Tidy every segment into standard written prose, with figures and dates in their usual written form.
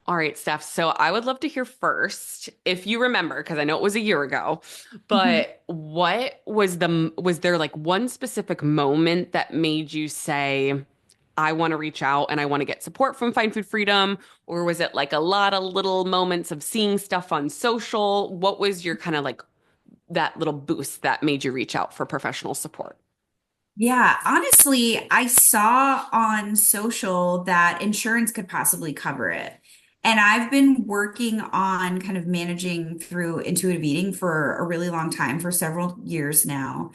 All right, Steph. So I would love to hear first, if you remember, because I know it was a year ago, Mhm. but was there like one specific moment that made you say, I want to reach out and I want to get support from Find Food Freedom? Or was it like a lot of little moments of seeing stuff on social? What was your kind of like that little boost that made you reach out for professional support? Yeah, honestly, I saw on social that insurance could possibly cover it. And I've been working on kind of managing through intuitive eating for a really long time, for several years now.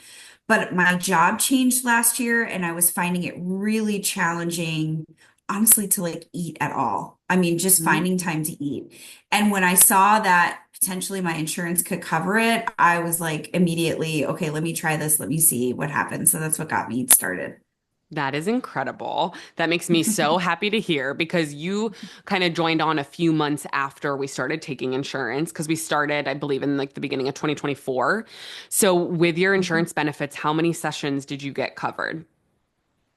But my job changed last year, and I was finding it really challenging, honestly, to like eat at all. I mean, just Mhm. finding time to eat. And when I saw that potentially my insurance could cover it, I was like immediately, okay, let me try this. Let me see what happens. So that's what got me started. That is incredible. That makes me so happy to hear because you kind of joined on a few months after we started taking insurance because we started, I believe, in like the beginning of 2024. So, with your insurance benefits, how many sessions did you get covered?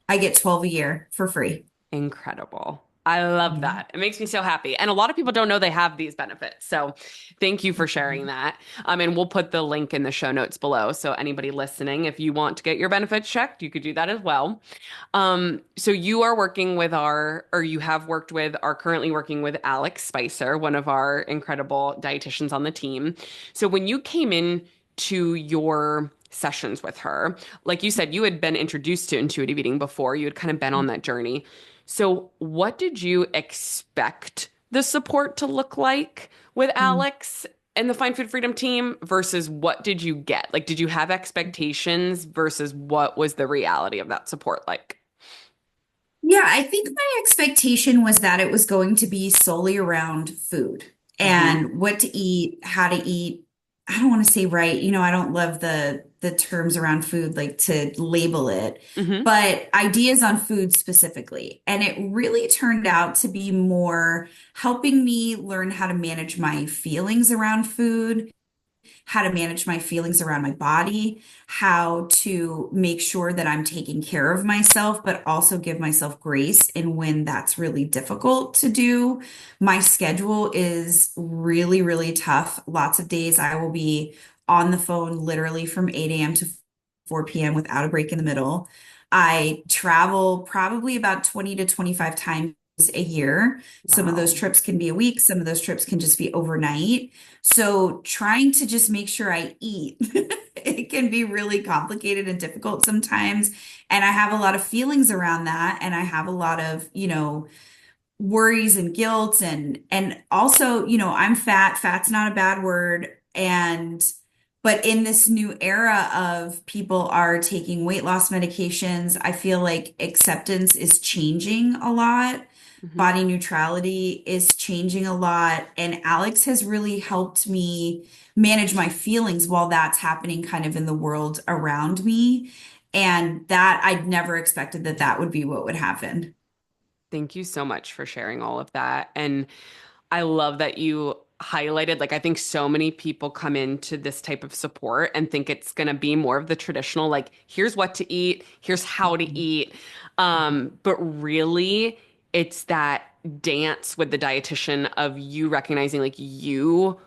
I get 12 a year for free. Incredible. I love Yeah. that. It makes me so happy. And a lot of people don't know they have these benefits. So thank you for sharing Mhm. that. And we'll put the link in the show notes below. So anybody listening, if you want to get your benefits checked, you could do that as well. So you are working with or you have worked with, are currently working with Alex Spicer, one of our incredible dietitians on the team. So when you came in to your sessions with her, like you said, you had been introduced to intuitive eating before, you had kind of been on that journey. So what did you expect the support to look like with Alex and the Find Food Freedom team versus what did you get? Like, did you have expectations versus what was the reality of that support like? Yeah, I think my expectation was that it was going to be solely around food Hmm. and what to eat, how to eat. I don't want to say right, I don't love the terms around food like to label it, Hmm. but ideas on food specifically. And it really turned out to be more helping me learn how to manage my feelings around food, how to manage my feelings around my body, how to make sure that I'm taking care of myself, but also give myself grace in when that's really difficult to do. My schedule is really, really tough. Lots of days I will be on the phone literally from 8 a.m. to 4 p.m. without a break in the middle. I travel probably about 20 to 25 times a year. Some of those Wow. trips can be a week, some of those trips can just be overnight. So trying to just make sure I eat, it can be really complicated and difficult sometimes. And I have a lot of feelings around that. And I have a lot of, worries and guilt and also, I'm fat. Fat's not a bad word. And but in this new era of people are taking weight loss medications, I feel like acceptance is changing a lot. Hmm. Body neutrality is changing a lot. And Alex has really helped me manage my feelings while that's happening kind of in the world around me. And that I'd never expected that that would be what would happen. Thank you so much for sharing all of that. And I love that you highlighted, like, I think so many people come into this type of support and think it's going to be more of the traditional, like, here's what to eat, here's how to eat. But really, it's that dance with the dietitian of you recognizing, like, you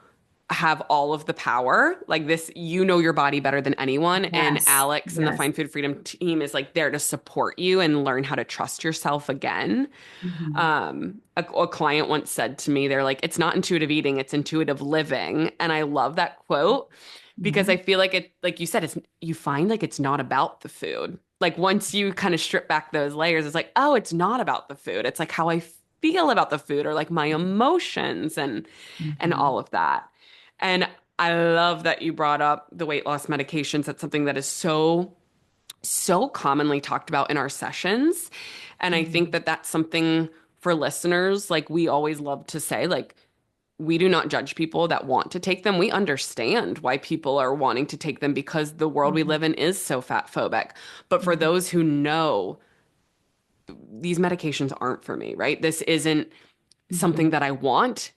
have all of the power. Like this, you know your body better than anyone. And Yes. Alex and the Yes. Find Food Freedom team is like there to support you and learn how to trust yourself again. Mhm. A client once said to me, they're like, it's not intuitive eating, it's intuitive living. And I love that quote because I Mhm. feel like it, like you said, it's you find like it's not about the food. Like once you kind of strip back those layers, it's like, oh, it's not about the food. It's like how I feel about the food or like my emotions and Mhm. all of that. And I love that you brought up the weight loss medications. That's something that is so commonly talked about in our sessions. And I think Mhm. that that's something for listeners, like we always love to say, like, we do not judge people that want to take them. We understand why people are wanting to take them because the world we Mhm. live in is so fat phobic. But for Mhm. those who know these medications aren't for me, right? This isn't something Mhm. that I want.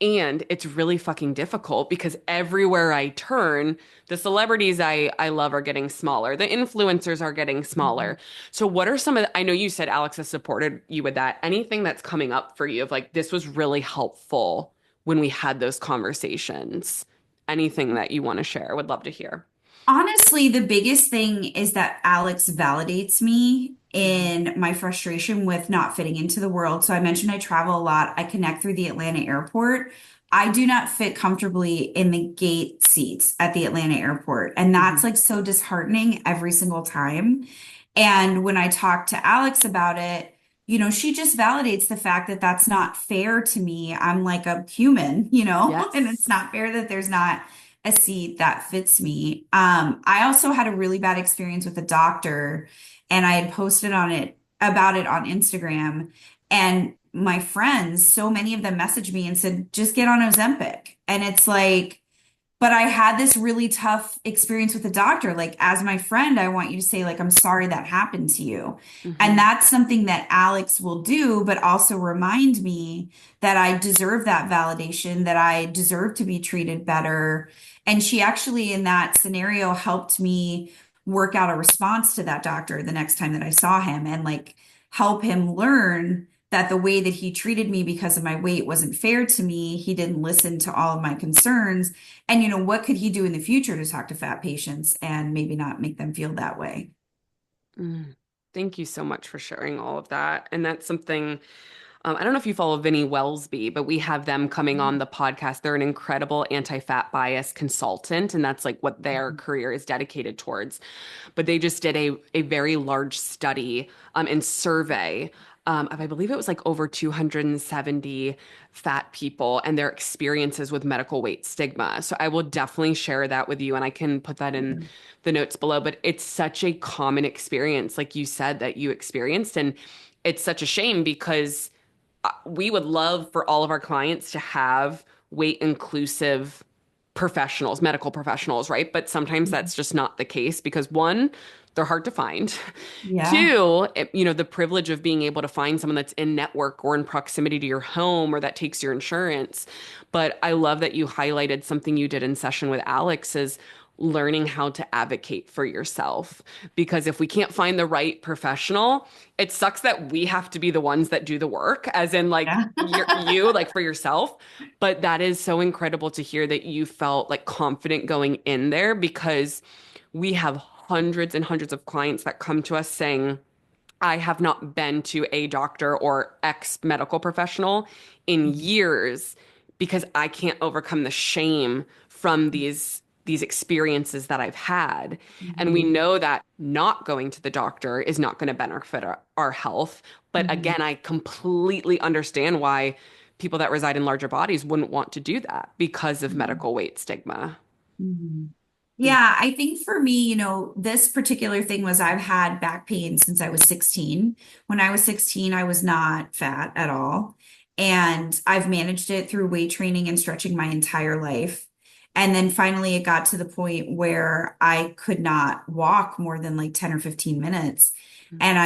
And it's really fucking difficult because everywhere I turn, the celebrities I love are getting smaller. The influencers are getting smaller. So what are some of I know you said Alex has supported you with that. Anything that's coming up for you of like this was really helpful when we had those conversations? Anything that you want to share? Would love to hear. Honestly, the biggest thing is that Alex validates me Mhm. in my frustration with not fitting into the world. So I mentioned I travel a lot. I connect through the Atlanta airport. I do not fit comfortably in the gate seats at the Atlanta airport. And that's Mhm. like so disheartening every single time. And when I talk to Alex about it, she just validates the fact that that's not fair to me. I'm like a human, and it's Yes. not fair that there's not a seat that fits me. I also had a really bad experience with a doctor, and I had posted on it about it on Instagram. And my friends, so many of them messaged me and said, just get on Ozempic. And it's like, but I had this really tough experience with the doctor. Like, as my friend, I want you to say, like, I'm sorry that happened to you. And Hmm. that's something that Alex will do, but also remind me that I deserve that validation, that I deserve to be treated better. And she actually, in that scenario, helped me work out a response to that doctor the next time that I saw him and like help him learn that the way that he treated me because of my weight wasn't fair to me. He didn't listen to all of my concerns. And what could he do in the future to talk to fat patients and maybe not make them feel that way? Mm. Thank you so much for sharing all of that. And that's something I don't know if you follow Vinny Wellsby, but we have them coming on the podcast. They're an incredible anti-fat bias consultant, and that's like what their career is dedicated towards. But they just did a very large study and survey of I believe it was like over 270 fat people and their experiences with medical weight stigma. So I will definitely share that with you, and I can put that in the notes below. But it's such a common experience, like you said, that you experienced, and it's such a shame because we would love for all of our clients to have weight inclusive professionals, medical professionals, right? But sometimes that's just not the case because one, they're hard to find. Yeah. Two, the privilege of being able to find someone that's in network or in proximity to your home or that takes your insurance. But I love that you highlighted something you did in session with Alex is learning how to advocate for yourself. Because if we can't find the right professional, it sucks that we have to be the ones that do the work, as in like Yeah. you like for yourself. But that is so incredible to hear that you felt like confident going in there because we have hundreds and hundreds of clients that come to us saying, I have not been to a doctor or ex medical professional in years because I can't overcome the shame from these experiences that I've had. And we Mhm. know that not going to the doctor is not going to benefit our health. But Mhm. again, I completely understand why people that reside in larger bodies wouldn't want to do that because of Mhm. medical weight stigma. Mhm. Yeah, I think for me, this particular thing was I've had back pain since I was 16. When I was 16, I was not fat at all. And I've managed it through weight training and stretching my entire life. And then finally, it got to the point where I could not walk more than like 10 or 15 minutes. And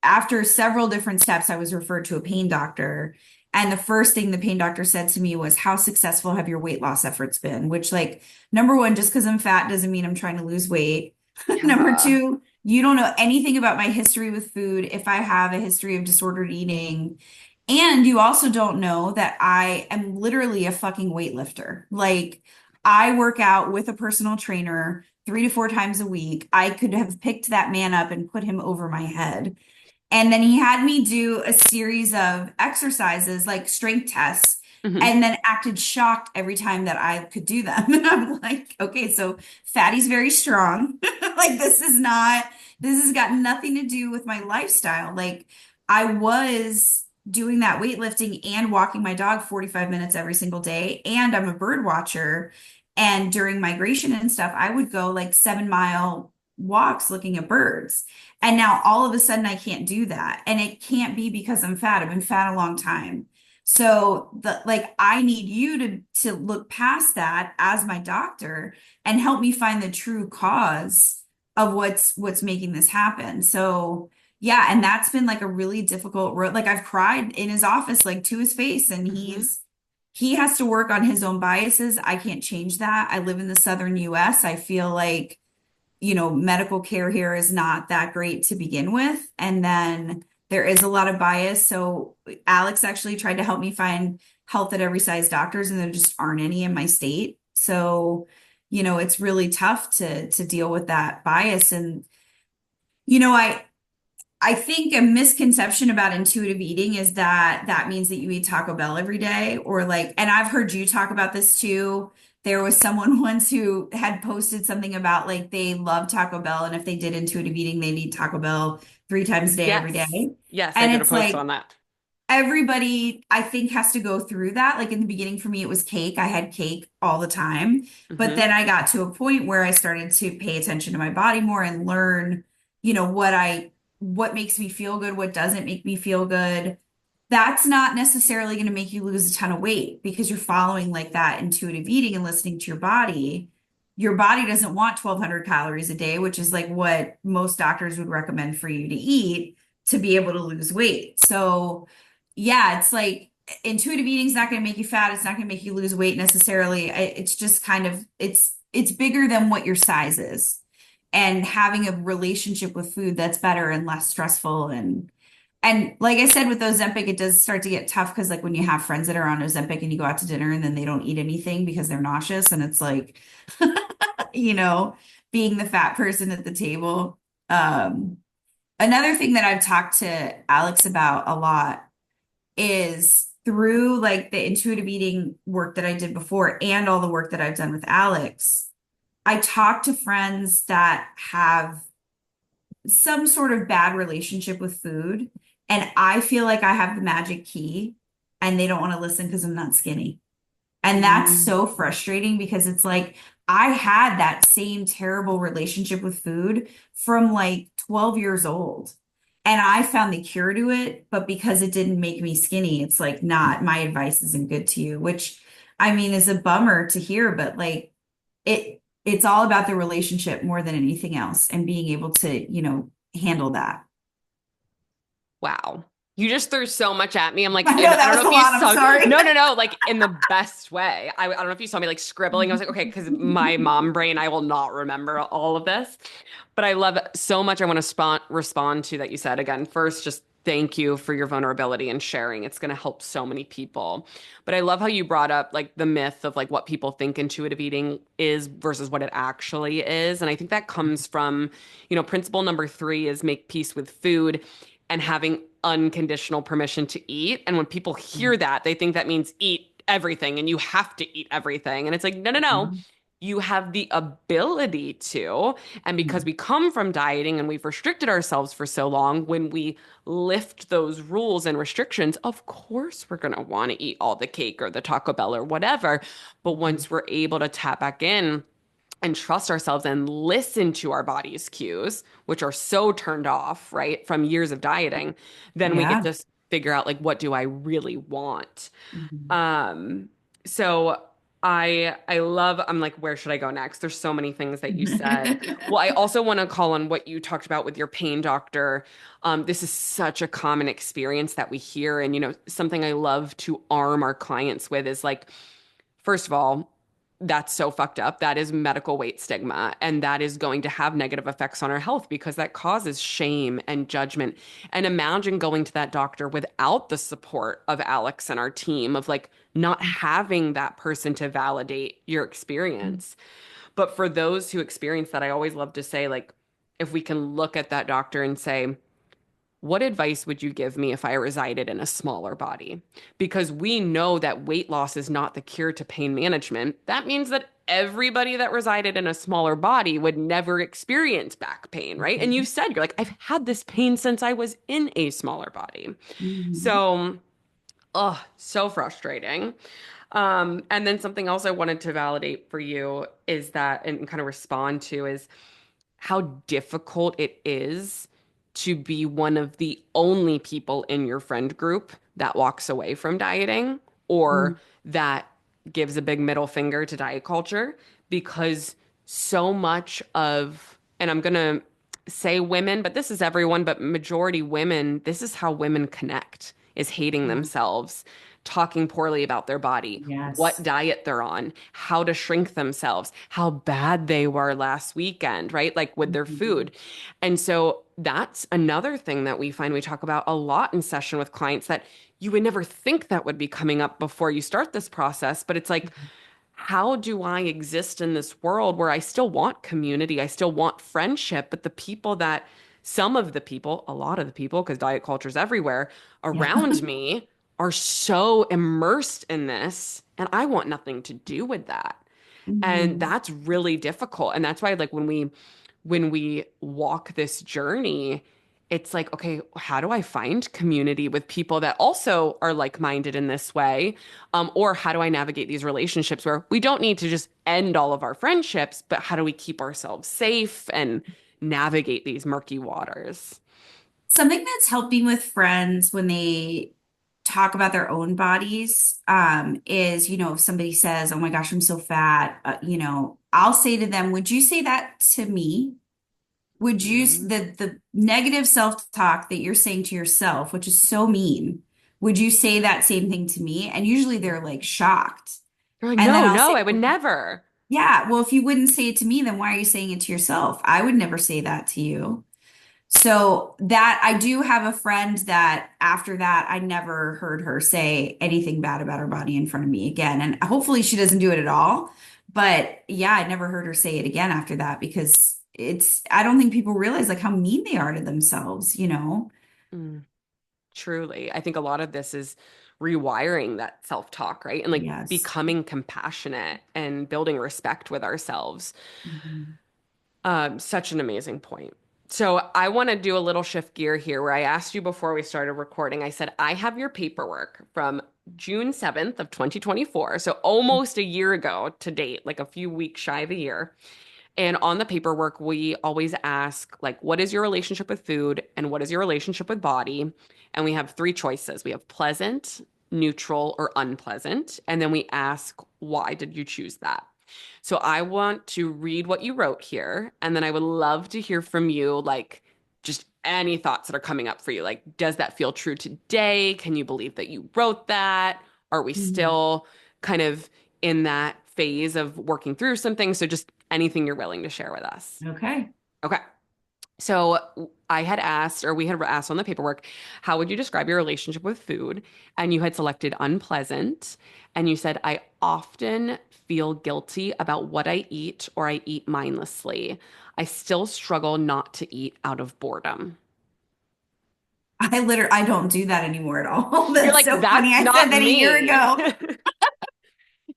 after several different steps, I was referred to a pain doctor. And the first thing the pain doctor said to me was, how successful have your weight loss efforts been? Which, like, number one, just because I'm fat doesn't mean I'm trying to lose weight. Number Yeah. two, you don't know anything about my history with food, if I have a history of disordered eating. And you also don't know that I am literally a fucking weightlifter. Like, I work out with a personal trainer 3 to 4 times a week. I could have picked that man up and put him over my head. And then he had me do a series of exercises, like strength tests, Mhm. and then acted shocked every time that I could do them. And I'm like, okay, so Fatty's very strong. Like, this has got nothing to do with my lifestyle. Like, I was doing that weightlifting and walking my dog 45 minutes every single day. And I'm a bird watcher. And during migration and stuff, I would go like 7 mile walks looking at birds. And now all of a sudden I can't do that. And it can't be because I'm fat. I've been fat a long time. So I need you to look past that as my doctor and help me find the true cause of what's making this happen. So yeah, and that's been like a really difficult road. Like, I've cried in his office, like, to his face, and Mhm. he has to work on his own biases. I can't change that. I live in the southern US. I feel like, medical care here is not that great to begin with. And then there is a lot of bias. So Alex actually tried to help me find health at every size doctors, and there just aren't any in my state. So, it's really tough to deal with that bias. And, I think a misconception about intuitive eating is that that means that you eat Taco Bell every day, or like, and I've heard you talk about this too. There was someone once who had posted something about like they love Taco Bell, and if they did intuitive eating, they'd eat Taco Bell 3 times a day every Yes. day. Yes, I And did a it's post like on that. everybody, I think, has to go through that. Like in the beginning for me, it was cake. I had cake all the time. But Hmm. then I got to a point where I started to pay attention to my body more and learn, what makes me feel good, what doesn't make me feel good. That's not necessarily going to make you lose a ton of weight because you're following like that intuitive eating and listening to your body. Your body doesn't want 1,200 calories a day, which is like what most doctors would recommend for you to eat to be able to lose weight. So, yeah, it's like intuitive eating is not going to make you fat. It's not going to make you lose weight necessarily. It's just kind of it's bigger than what your size is, and having a relationship with food that's better and less stressful. And like I said, with Ozempic, it does start to get tough because like when you have friends that are on Ozempic and you go out to dinner and then they don't eat anything because they're nauseous, and it's like, you know, being the fat person at the table. Um, Another thing that I've talked to Alex about a lot is through like the intuitive eating work that I did before and all the work that I've done with Alex. I talk to friends that have some sort of bad relationship with food, and I feel like I have the magic key, and they don't want to listen because I'm not skinny. And that's Mm. so frustrating because it's like I had that same terrible relationship with food from like 12 years old. And I found the cure to it, but because it didn't make me skinny, it's like not my advice isn't good to you, which I mean is a bummer to hear, but like it's all about the relationship more than anything else and being able to, handle that. Wow. You just threw so much at me. I'm like, I know and I that don't was know a if you lot. I'm saw, sorry. no, no, no, like in the best way. I don't know if you saw me like scribbling. I was like, okay, because my mom brain, I will not remember all of this. But I love so much. I want to respond to that you said again. First, just thank you for your vulnerability and sharing. It's going to help so many people. But I love how you brought up like the myth of like what people think intuitive eating is versus what it actually is. And I think that comes from, principle number 3 is make peace with food and having unconditional permission to eat. And when people hear that, they think that means eat everything and you have to eat everything. And it's like, no, no, no. You have the ability to. And because we come from dieting and we've restricted ourselves for so long, when we lift those rules and restrictions, of course we're going to want to eat all the cake or the Taco Bell or whatever. But once we're able to tap back in and trust ourselves and listen to our body's cues, which are so turned off, right, from years of dieting, then we get Yeah. to figure out like what do I really want. Mhm. Um, so I love, I'm like, where should I go next? There's so many things that you said. Well, I also want to call on what you talked about with your pain doctor. This is such a common experience that we hear. And, something I love to arm our clients with is like, first of all, that's so fucked up. That is medical weight stigma. And that is going to have negative effects on our health because that causes shame and judgment. And imagine going to that doctor without the support of Alex and our team, of like not having that person to validate your experience. But for those who experience that, I always love to say, like, if we can look at that doctor and say, what advice would you give me if I resided in a smaller body? Because we know that weight loss is not the cure to pain management. That means that everybody that resided in a smaller body would never experience back pain, right? And you said, you're like, I've had this pain since I was in a smaller body. Mhm. So, oh, so frustrating. And then something else I wanted to validate for you is that, and kind of respond to, is how difficult it is to be one of the only people in your friend group that walks away from dieting or Mhm. that gives a big middle finger to diet culture, because so much of, and I'm going to say women, but this is everyone, but majority women, this is how women connect, is hating Yeah. themselves, talking poorly about their body, what Yes. diet they're on, how to shrink themselves, how bad they were last weekend, right? Like with their Mhm. food. And so that's another thing that we find we talk about a lot in session with clients that you would never think that would be coming up before you start this process. But it's like, how do I exist in this world where I still want community, I still want friendship, but the people that some of the people, a lot of the people, because diet culture is everywhere Yeah. around me are so immersed in this, and I want nothing to do with that. And Mhm. that's really difficult. And that's why like when we walk this journey, it's like, okay, how do I find community with people that also are like-minded in this way? Or how do I navigate these relationships where we don't need to just end all of our friendships, but how do we keep ourselves safe and navigate these murky waters? Something that's helping with friends when they talk about their own bodies, is, if somebody says, "Oh my gosh, I'm so fat," I'll say to them, "Would you say that to me? Would you, Mm. the negative self-talk that you're saying to yourself, which is so mean, would you say that same thing to me?" And usually they're like shocked. They're like, And then no, I'll no, say, I would "Well, never. yeah, well, if you wouldn't say it to me, then why are you saying it to yourself? I would never say that to you." So that I do have a friend that after that, I never heard her say anything bad about her body in front of me again. And hopefully she doesn't do it at all. But yeah, I never heard her say it again after that because I don't think people realize like how mean they are to themselves. Mm. Truly. I think a lot of this is rewiring that self-talk, right? And like Yes. becoming compassionate and building respect with ourselves. Mhm. Such an amazing point. So I want to do a little shift gear here where I asked you before we started recording. I said, I have your paperwork from June 7th of 2024. So almost a year ago to date, like a few weeks shy of a year. And on the paperwork, we always ask, like, what is your relationship with food and what is your relationship with body? And we have three choices. We have pleasant, neutral, or unpleasant. And then we ask, why did you choose that? So I want to read what you wrote here, and then I would love to hear from you, like, just any thoughts that are coming up for you. Like, does that feel true today? Can you believe that you wrote that? Are we Mhm. still kind of in that phase of working through some things? So just anything you're willing to share with us. Okay. Okay. So I had asked, or we had asked on the paperwork, how would you describe your relationship with food? And you had selected unpleasant. And you said, I often feel guilty about what I eat or I eat mindlessly. I still struggle not to eat out of boredom. I don't do that anymore at all. You're That's like, so funny. that's I said not that a year me. ago.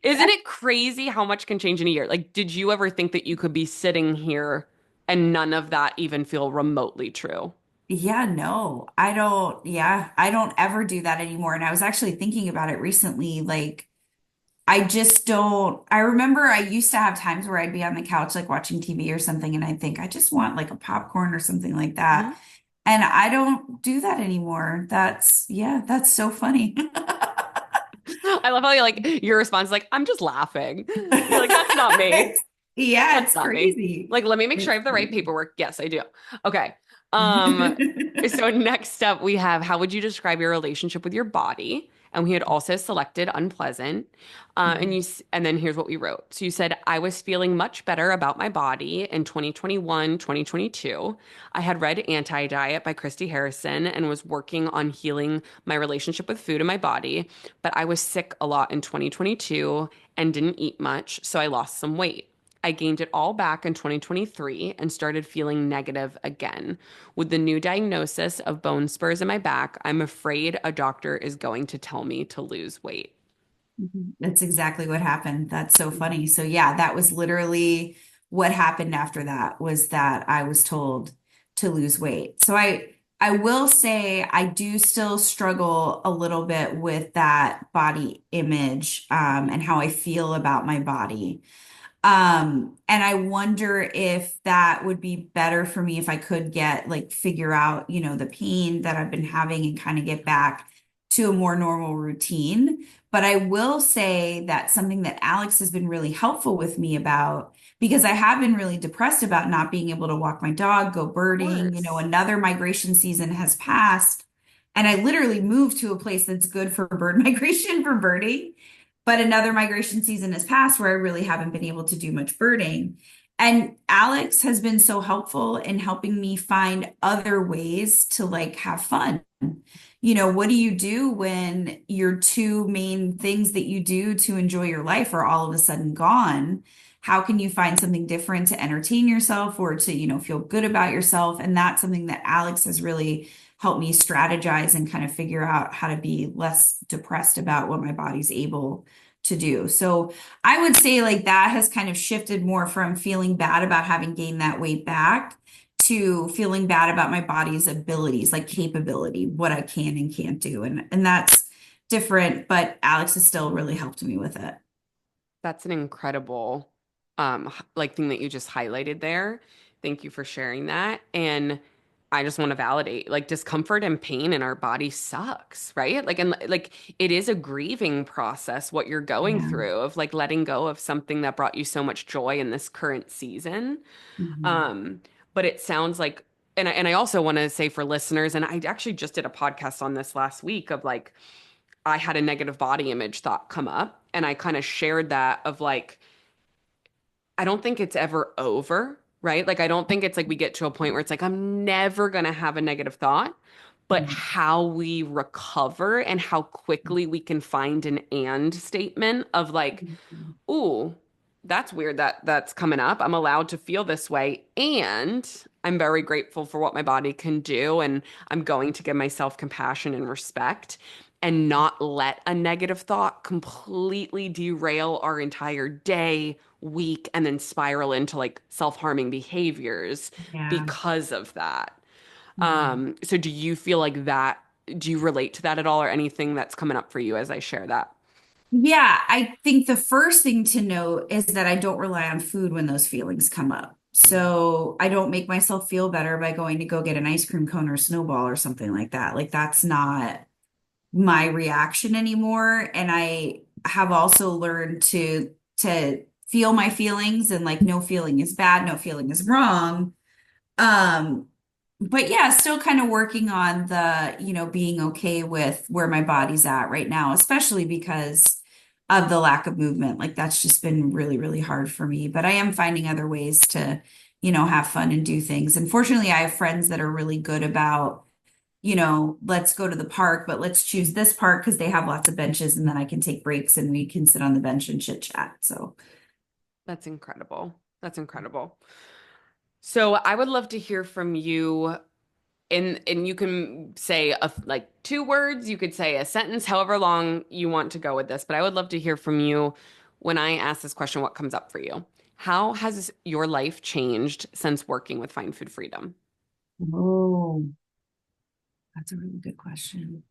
Isn't it crazy how much can change in a year? Like, did you ever think that you could be sitting here and none of that even feel remotely true? Yeah, no, I don't. Yeah, I don't ever do that anymore. And I was actually thinking about it recently. Like, I just don't. I remember I used to have times where I'd be on the couch, like watching TV or something, and I'd think, I just want like a popcorn or something like that. Mhm. And I don't do that anymore. Yeah, that's so funny. I love how you like your response is like, I'm just laughing. You're like, that's not me. It's, yeah, That's it's not me. crazy. Like, let me make sure I It's have the right crazy. paperwork. Yes, I do. Okay. Um, so next up we have how would you describe your relationship with your body? And we had also selected unpleasant. And then here's what we wrote. So you said, I was feeling much better about my body in 2021, 2022. I had read Anti-Diet by Christy Harrison and was working on healing my relationship with food and my body, but I was sick a lot in 2022 and didn't eat much, so I lost some weight. I gained it all back in 2023 and started feeling negative again. With the new diagnosis of bone spurs in my back, I'm afraid a doctor is going to tell me to lose weight. That's exactly what happened. That's so funny. So yeah, that was literally what happened after that was that I was told to lose weight. So I will say I do still struggle a little bit with that body image, and how I feel about my body. And I wonder if that would be better for me if I could figure out, the pain that I've been having and kind of get back to a more normal routine. But I will say that something that Alex has been really helpful with me about, because I have been really depressed about not being able to walk my dog, go Of birding, course. another migration season has passed. And I literally moved to a place that's good for bird migration for birding. But another migration season has passed where I really haven't been able to do much birding. And Alex has been so helpful in helping me find other ways to like have fun. What do you do when your two main things that you do to enjoy your life are all of a sudden gone? How can you find something different to entertain yourself or to, feel good about yourself? And that's something that Alex has really helped me strategize and kind of figure out how to be less depressed about what my body's able to do. So I would say like that has kind of shifted more from feeling bad about having gained that weight back to feeling bad about my body's abilities, like capability, what I can and can't do. And that's different, but Alex has still really helped me with it. That's an incredible like thing that you just highlighted there. Thank you for sharing that. And I just want to validate like discomfort and pain in our body sucks, right? Like and like it is a grieving process what you're going Yeah. through of like letting go of something that brought you so much joy in this current season. Mhm. Um, but it sounds like and I also want to say for listeners, and I actually just did a podcast on this last week of like I had a negative body image thought come up and I kind of shared that of like I don't think it's ever over, right? Like I don't think it's like we get to a point where it's like I'm never going to have a negative thought, but how we recover and how quickly we can find an and statement of like Mhm. ooh, that's weird that that's coming up. I'm allowed to feel this way. And I'm very grateful for what my body can do. And I'm going to give myself compassion and respect and not let a negative thought completely derail our entire day, week, and then spiral into like self-harming behaviors Yeah. because of that. Mhm. So do you feel like that? Do you relate to that at all or anything that's coming up for you as I share that? Yeah, I think the first thing to note is that I don't rely on food when those feelings come up. So I don't make myself feel better by going to go get an ice cream cone or snowball or something like that. Like that's not my reaction anymore. And I have also learned to feel my feelings and like no feeling is bad, no feeling is wrong. Um, but yeah, still kind of working on the, being okay with where my body's at right now, especially because of the lack of movement. Like that's just been really, really hard for me. But I am finding other ways to, have fun and do things. And fortunately, I have friends that are really good about, let's go to the park, but let's choose this park because they have lots of benches and then I can take breaks and we can sit on the bench and chit chat. So, That's incredible. That's incredible. So I would love to hear from you and you can say like two words, you could say a sentence, however long you want to go with this, but I would love to hear from you when I ask this question, what comes up for you? How has your life changed since working with Find Food Freedom? oh, that's a really good question.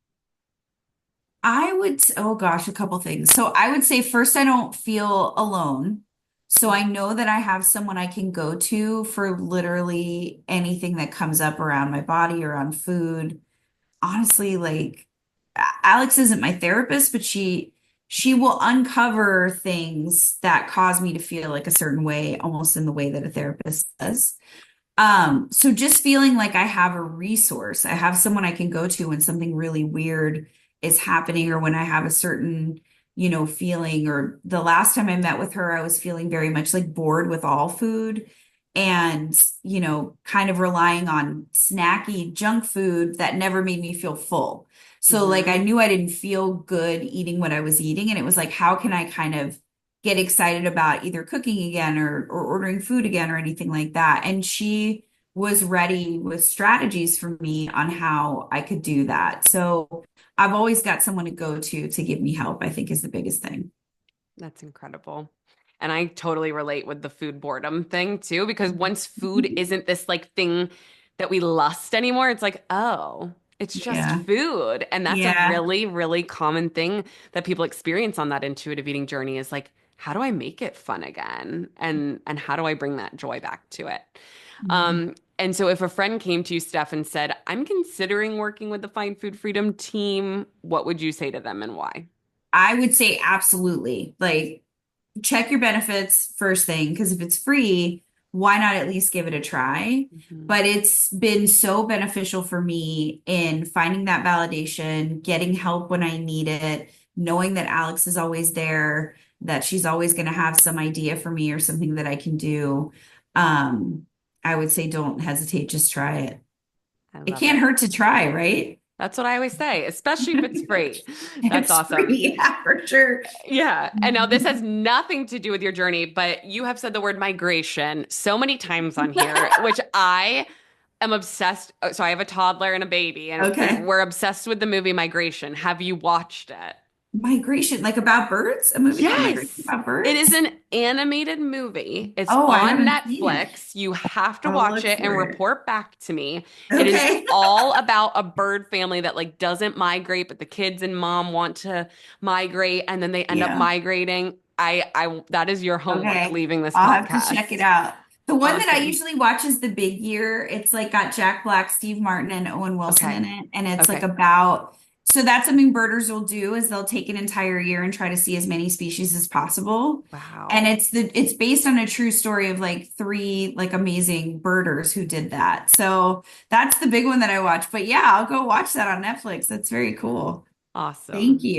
Oh gosh, a couple things. So I would say first, I don't feel alone. So I know that I have someone I can go to for literally anything that comes up around my body, around food. Honestly, like Alex isn't my therapist, but she will uncover things that cause me to feel like a certain way, almost in the way that a therapist does. So just feeling like I have a resource, I have someone I can go to when something really weird is happening or when I have a certain, feeling. Or the last time I met with her, I was feeling very much like bored with all food and, kind of relying on snacky junk food that never made me feel full. So like I Hmm. knew I didn't feel good eating what I was eating. And it was like, how can I kind of get excited about either cooking again or ordering food again or anything like that. And she was ready with strategies for me on how I could do that. So I've always got someone to go to give me help, I think is the biggest thing. That's incredible. And I totally relate with the food boredom thing too, because once food isn't this like thing that we lust anymore, it's like, oh, it's just Yeah. food. And that's a Yeah. really, really common thing that people experience on that intuitive eating journey is like, how do I make it fun again? And how do I bring that joy back to it? And so if a friend came to you, Steph, and said, I'm considering working with the Find Food Freedom team, what would you say to them and why? I would say absolutely. Like check your benefits first thing, because if it's free, why not at least give it a try? Mhm. But it's been so beneficial for me in finding that validation, getting help when I need it, knowing that Alex is always there, that she's always going to have some idea for me or something that I can do. Um, I would say don't hesitate, just try it. I It love can't it. hurt to try, right? That's what I always say, especially if it's free. That's It's awesome. free, yeah, for sure. Yeah. And now this has nothing to do with your journey, but you have said the word migration so many times on here, which I am obsessed. So I have a toddler and a baby, and Okay. we're obsessed with the movie Migration. Have you watched it? Migration, like about birds? A movie called Migration Yes. about It is birds? an animated movie. It's Oh, I on haven't seen it. Netflix. You have to I'll watch look it and for it. report back to me. It is Okay. all about a bird family that like doesn't migrate, but the kids and mom want to migrate and then they end up Yeah. migrating. That is your homework Okay. leaving this I'll have to check it podcast. out. The one that I Awesome. usually watch is The Big Year. It's like got Jack Black, Steve Martin, and Owen Wilson Okay. in it. And it's like Okay. about, so that's something birders will do is they'll take an entire year and try to see as many species as possible. And Wow. it's based on a true story of like three like amazing birders who did that. So that's the big one that I watch. But yeah, I'll go watch that on Netflix. That's very cool. Thank Awesome. you.